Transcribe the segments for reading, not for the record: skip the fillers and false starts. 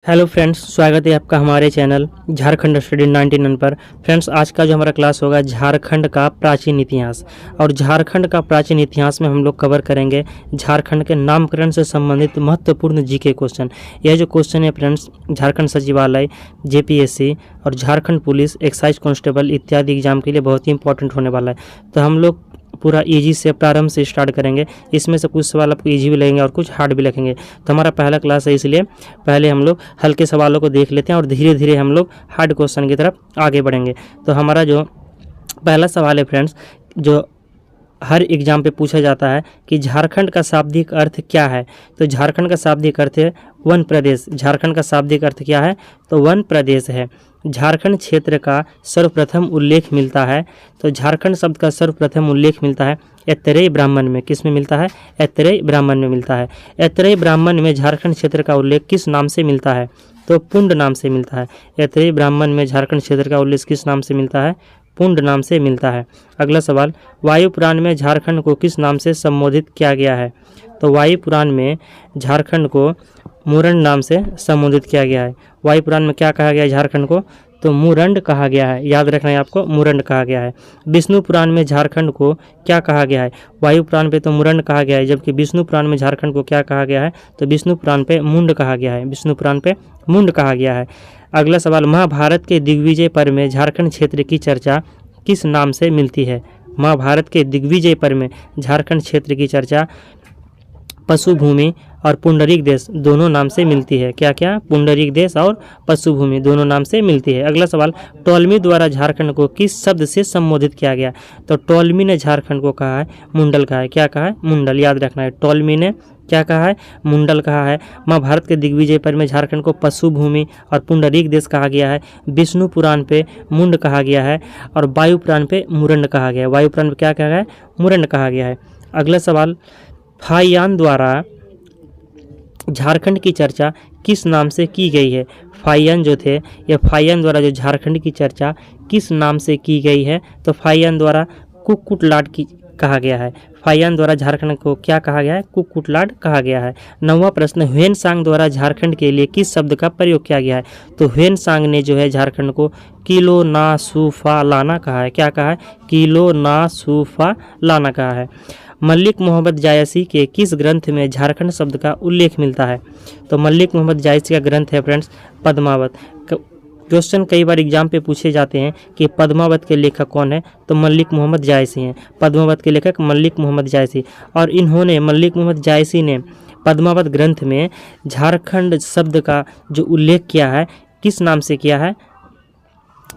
Hello friends, स्वागत है आपका हमारे चैनल झारखंड स्टडी 99 पर। फ्रेंड्स, आज का जो हमारा क्लास होगा झारखंड का प्राचीन इतिहास। और झारखंड का प्राचीन इतिहास में हम लोग कवर करेंगे झारखंड के नामकरण से संबंधित महत्वपूर्ण जीके क्वेश्चन। यह जो क्वेश्चन है फ्रेंड्स, झारखंड सचिवालय, जेपीएससी और झारखंड पुलिस, एक्साइज कांस्टेबल इत्यादि एग्जाम के लिए बहुत ही इंपॉर्टेंट होने वाला है। तो हम लोग पूरा इजी से प्रारंभ से स्टार्ट करेंगे। इसमें से कुछ सवाल आपको इजी भी लगेंगे और कुछ हार्ड भी लगेंगे। तो हमारा पहला क्लास है, इसलिए पहले हम लोग हल्के सवालों को देख लेते हैं और धीरे धीरे हम लोग हार्ड क्वेश्चन की तरफ आगे बढ़ेंगे। तो हमारा जो पहला सवाल है फ्रेंड्स, जो हर एग्जाम पे पूछा जाता है कि झारखंड का शाब्दिक अर्थ क्या है। तो झारखंड का शाब्दिक अर्थ है वन प्रदेश। झारखंड का शाब्दिक अर्थ क्या है? तो वन प्रदेश है। झारखंड क्षेत्र का सर्वप्रथम उल्लेख मिलता है। तो झारखंड शब्द का सर्वप्रथम उल्लेख मिलता है ऐतरेय ब्राह्मण में। किस में मिलता है? ऐतरेय ब्राह्मण में मिलता है। ऐतरेय ब्राह्मण में झारखंड क्षेत्र का उल्लेख किस नाम से मिलता है? तो पुंड नाम से मिलता है। ऐतरेय ब्राह्मण में झारखंड क्षेत्र का उल्लेख किस नाम से मिलता है? पुंड नाम से मिलता है। अगला सवाल, वायु पुराण में झारखंड को किस नाम से संबोधित किया गया है? तो वायु पुराण में झारखंड को मुरंड नाम से संबोधित किया गया है। वायु पुराण में क्या कहा गया है झारखंड को? तो मुरंड कहा गया है। याद रखना है आपको, मुरंड कहा गया है। विष्णु पुराण में झारखंड को क्या कहा गया है? वायु पुराण पे तो मुरंड कहा गया है, जबकि विष्णु पुराण में झारखंड को क्या कहा गया है? तो विष्णु पुराण पे मुंड कहा गया है। विष्णु पुराण पे मुंड कहा गया है। अगला सवाल, महाभारत के दिग्विजय पर्व में झारखंड क्षेत्र की चर्चा किस नाम से मिलती है? महाभारत के दिग्विजय पर्व में झारखंड क्षेत्र की चर्चा पशुभूमि और पुंडरीक देश दोनों नाम से मिलती है। क्या क्या? पुंडरीक देश और पशुभूमि दोनों नाम से मिलती है। अगला सवाल, टोलमी द्वारा झारखंड को किस शब्द से संबोधित किया गया? तो टोलमी ने झारखंड को कहा है मुंडल कहा है। क्या कहा है? मुंडल। याद रखना है, टोलमी ने क्या कहा है? मुंडल कहा है। महाभारत के दिग्विजय पर्व में झारखंड को पशुभूमि और पुंडरीक देश कहा गया है। विष्णु पुराण पे मुंड कहा गया है और वायु पुराण पे मुरंड कहा गया है। वायु पुराण पे क्या कहा गया है? मुरंड कहा गया है। अगला सवाल, फाहियान द्वारा झारखंड की चर्चा किस नाम से की गई है? फाहियान जो थे, ये फाहियान द्वारा जो झारखंड की चर्चा किस नाम से की गई है? तो फाहियान द्वारा कुक्कुटलाट की कहा गया है। फाहियान द्वारा झारखंड को क्या कहा गया है? कुक्कुटलाट कहा गया है। 9वां प्रश्न, ह्वेनसांग द्वारा झारखंड के लिए किस शब्द का प्रयोग किया गया है? तो ह्वेनसांग ने जो है झारखंड को किलो ना सूफा लाना कहा है। क्या कहा है? किलो ना सूफा लाना कहा है। मलिक मोहम्मद जायसी के किस ग्रंथ में झारखंड शब्द का उल्लेख मिलता है? तो मलिक मोहम्मद जायसी का ग्रंथ है फ्रेंड्स पद्मावत। क्वेश्चन कई बार एग्जाम पे पूछे जाते हैं कि पद्मावत के लेखक कौन है? तो मलिक मोहम्मद जायसी हैं। पद्मावत के लेखक मलिक मोहम्मद जायसी। और इन्होंने, मलिक मोहम्मद जायसी ने पद्मावत ग्रंथ में झारखंड शब्द का जो उल्लेख किया है किस नाम से किया है?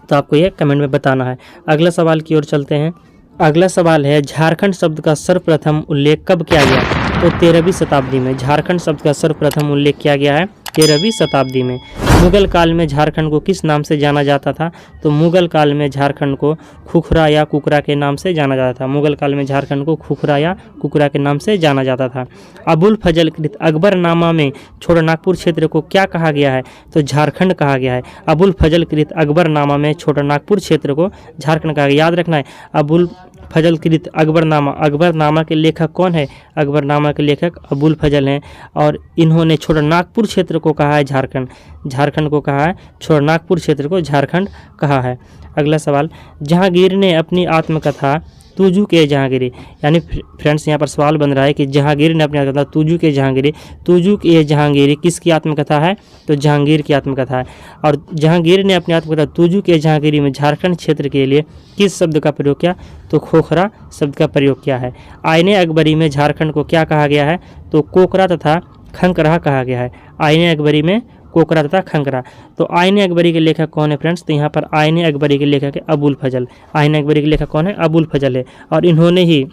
तो आपको यह कमेंट में बताना है। अगला सवाल की ओर चलते हैं। अगला सवाल है, झारखंड शब्द का सर्वप्रथम उल्लेख कब किया गया? तो 13वीं शताब्दी में झारखंड शब्द का सर्वप्रथम उल्लेख किया गया है 13वीं शताब्दी में। मुगल काल में झारखंड को किस नाम से जाना जाता था? तो मुगल काल में झारखंड को खुखरा या कुकरा के नाम से जाना जाता था। मुगल काल में झारखंड को खुखरा या कुकरा के नाम से जाना जाता था। अबुल फजल कृत अकबरनामा में छोटानागपुर क्षेत्र को क्या कहा गया है? तो झारखंड कहा गया है। अबुल फजल कृत अकबरनामा में छोटानागपुर क्षेत्र को झारखंड कहा गया। याद रखना है, अबुल फजल कृत अकबरनामा। अकबरनामा के लेखक कौन है? अकबरनामा के लेखक अबुल फजल हैं और इन्होंने छोटानागपुर क्षेत्र को कहा है झारखंड। झारखंड को कहा है, छोटानागपुर क्षेत्र को झारखंड कहा है। अगला सवाल, जहांगीर ने अपनी आत्मकथा तुझू के जहांगीरी, यानी फ्रेंड्स यहाँ पर सवाल बन रहा है कि जहांगीर ने अपनी आत्मकथा तुझू के जहांगीरी, तुझू के जहांगीरी किसकी आत्मकथा है? तो जहांगीर की आत्मकथा है। और जहांगीर ने अपनी आत्मकथा तुझू के जहांगीरी में झारखंड क्षेत्र के लिए किस शब्द का प्रयोग किया? तो खोखरा शब्द का प्रयोग किया है। आईने अकबरी में झारखंड को क्या कहा गया है? तो कोकरा तथा खंकरा कहा गया है। आईने अकबरी में कोकरा तथा खंकरा। तो आईने अकबरी के लेखक कौन है फ्रेंड्स? तो यहाँ पर आईने अकबरी के लेखक है अबुल फजल। आईने अकबरी के लेखक कौन है? अबुल फजल है। और इन्होंने ही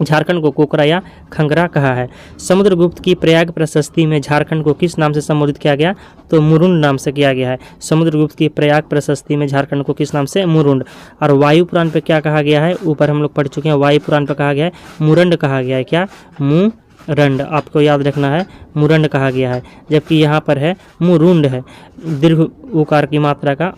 झारखंड को कोकरा या खंगरा कहा है। समुद्रगुप्त की प्रयाग प्रशस्ति में झारखंड को किस नाम से संबोधित किया गया? तो मुरुंड नाम से किया गया है। समुद्रगुप्त की प्रयाग प्रशस्ति में झारखंड को किस नाम से? मुरुंड। और वायु पुराण पे क्या कहा गया है? ऊपर हम लोग पढ़ चुके हैं, वायु पुराण पे कहा गया है मुरंड कहा गया है। क्या? मुरंड। आपको याद रखना है, मुरंड कहा गया है, जबकि यहाँ पर है मुरुंड है। दीर्घ उकार की मात्रा का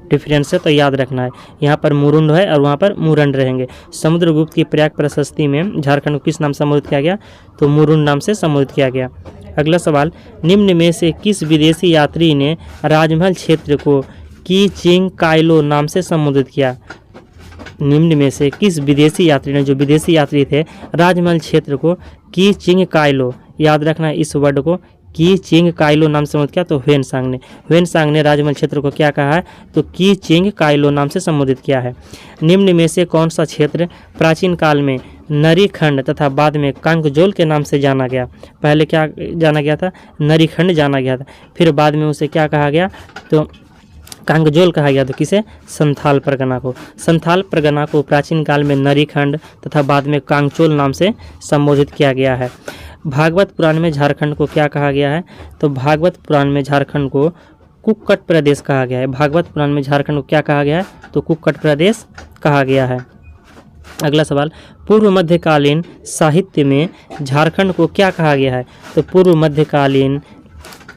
डिफरेंस है, तो याद रखना है। यहाँ पर मुरुंड है और वहाँ पर मुरंड रहेंगे। समुद्रगुप्त की प्रयाग प्रशस्ति में झारखंड को किस नाम से संबोधित किया गया? तो मुरुंड नाम से संबोधित किया गया। अगला सवाल, निम्न में से किस विदेशी यात्री ने राजमहल क्षेत्र को की चिंग काइलो नाम से संबोधित किया? निम्न में से किस विदेशी यात्री ने, जो विदेशी यात्री थे, राजमहल क्षेत्र को की चिंग काइलो, याद रखना इस वर्ड को, की चिंग काइलो नाम से संबोधित किया? तो ह्वेनसांग ने राजमहल क्षेत्र को क्या कहा है? तो की चिंग काइलो नाम से संबोधित किया है। निम्न में से कौन सा क्षेत्र प्राचीन काल में नरीखंड तथा बाद में कांगजोल के नाम से जाना गया? पहले क्या जाना गया था? नरीखंड जाना गया था, फिर बाद में उसे क्या कहा गया? तो कांगजोल कहा गया। तो किसे? संथाल परगना को। संथाल परगना को प्राचीन काल में नरीखंड तथा बाद में कांगचोल नाम से संबोधित किया गया है। भागवत पुराण में झारखंड को क्या कहा गया है? तो भागवत पुराण में झारखंड को कुक्कट प्रदेश कहा गया है। भागवत पुराण में झारखंड को क्या कहा गया है? तो कुक्कट प्रदेश कहा गया है। अगला सवाल, पूर्व मध्यकालीन साहित्य में झारखंड को क्या कहा गया है? तो पूर्व मध्यकालीन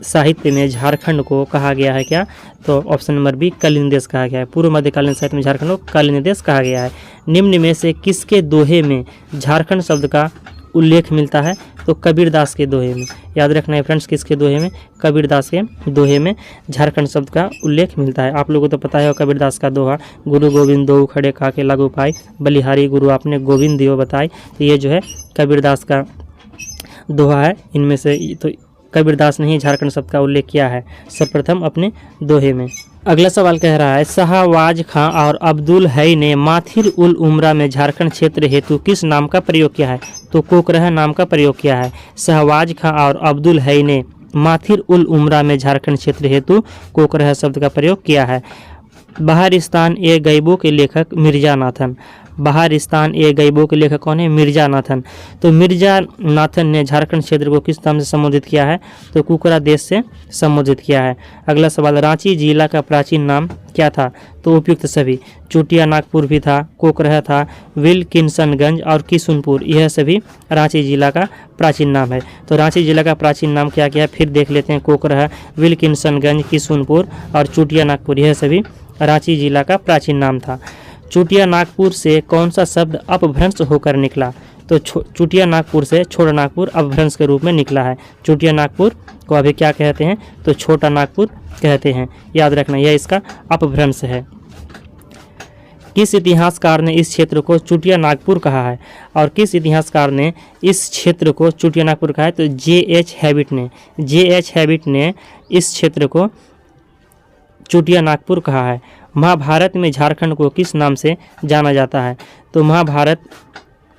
साहित्य में झारखंड को कहा गया है क्या? तो ऑप्शन नंबर बी, कलिंग देश कहा गया है। पूर्व मध्यकालीन साहित्य में झारखंड को कलिंग देश कहा गया है। निम्न में से किसके दोहे में झारखंड शब्द का उल्लेख मिलता है? तो कबीरदास के दोहे में। याद रखना है फ्रेंड्स, किसके दोहे में? कबीरदास के दोहे में झारखंड शब्द का उल्लेख मिलता है। आप लोगों को तो पता है कबीरदास का दोहा, गुरु गोविंद दो खड़े काके लागू पाई, बलिहारी गुरु आपने गोविंद दियो बताई। तो ये जो है कबीरदास का दोहा है। इनमें से तो कबीरदास ने ही झारखंड शब्द का उल्लेख किया है सर्वप्रथम अपने दोहे में। अगला सवाल कह रहा है, शाहवाज खां और अब्दुल हई ने माथिर उल उमरा में झारखंड क्षेत्र हेतु किस नाम का प्रयोग किया है? तो कोकरह नाम का प्रयोग किया है। शाहवाज खां और अब्दुल हई ने माथिर उल उमरा में झारखंड क्षेत्र हेतु कोकरह शब्द का प्रयोग किया है। बहारिस्तान ए गैबों के लेखक मिर्जा नाथन। बहारिस्तान ए गैबों के लेखक कौन है? मिर्जा नाथन। तो मिर्जा नाथन ने झारखंड क्षेत्र को किस नाम से संबोधित किया है? तो कुकरा देश से संबोधित किया है। अगला सवाल, रांची जिला का प्राचीन नाम क्या था? तो उपयुक्त सभी, चुटिया नागपुर भी था, कोकरह था, विल्किंसनगंज और किशुनपुर, यह सभी रांची जिला का प्राचीन नाम है। तो रांची जिला का प्राचीन नाम क्या क्या है फिर देख लेते हैं। कोकरह, विल्किंसनगंज, किशुनपुर और चुटिया नागपुर, यह सभी रांची जिला का प्राचीन नाम था। चुटिया नागपुर से कौन सा शब्द अपभ्रंश होकर निकला? तो चुटिया नागपुर से छोटा नागपुर अपभ्रंश के रूप में निकला है। चुटिया नागपुर को अभी क्या कहते हैं? तो छोटा नागपुर कहते हैं। याद रखना यह इसका अपभ्रंश है। किस इतिहासकार ने इस क्षेत्र को चुटिया नागपुर कहा है? और किस इतिहासकार ने इस क्षेत्र को चुटिया नागपुर कहा है? तो J.H. हैबिट ने। J.H. हैबिट ने इस क्षेत्र को चुटिया नागपुर कहा है। महाभारत में झारखंड को किस नाम से जाना जाता है? तो महाभारत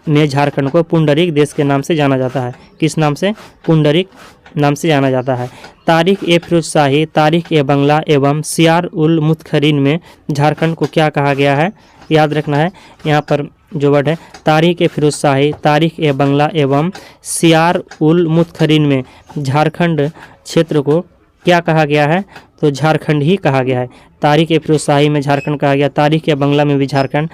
में झारखंड को पुंडरीक देश के नाम से जाना जाता है। किस नाम से? पुंडरीक नाम से जाना जाता है। तारीख ए फिरोज शाही, तारीख ए बंगला एवं सियार उल मुतखरीन में झारखंड को क्या कहा गया है? याद रखना है यहाँ पर जो वर्ड है, तारीख ए फिरोज शाही, तारीख ए बंगला एवं सियार उल मुतखरीन में झारखंड क्षेत्र को क्या कहा गया है? तो झारखंड ही कहा गया है। तारीख ए फिरोज शाही में झारखंड कहा गया, तारीख ए बंगला में भी झारखंड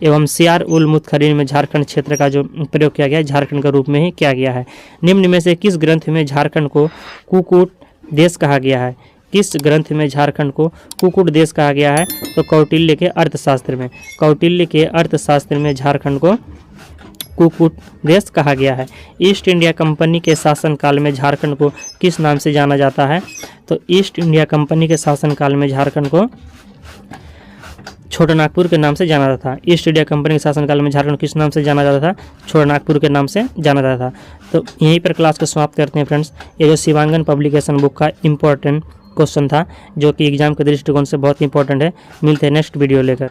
एवं सियार उल मुतखरीन में झारखंड क्षेत्र का जो प्रयोग किया गया है झारखंड के रूप में ही किया गया है। निम्न में से किस ग्रंथ में झारखंड को कुकुट देश कहा गया है? किस ग्रंथ में झारखंड को कुकुट देश कहा गया है? तो कौटिल्य के अर्थशास्त्र में। कौटिल्य के अर्थशास्त्र में झारखंड को कुकुट देश कहा गया है। ईस्ट इंडिया कंपनी के शासनकाल में झारखंड को किस नाम से जाना जाता है? तो ईस्ट इंडिया कंपनी के शासनकाल में झारखंड को छोटा नागपुर के नाम से जाना जाता था। ईस्ट इंडिया कंपनी के शासनकाल में झारखंड किस नाम से जाना जाता था? छोटा नागपुर के नाम से जाना जाता था। तो यहीं पर क्लास को समाप्त करते हैं फ्रेंड्स। ये जो शिवांगन पब्लिकेशन बुक का इम्पोर्टेंट क्वेश्चन था जो कि एग्जाम के दृष्टिकोण से बहुत इंपॉर्टेंट है। मिलते हैं नेक्स्ट वीडियो लेकर।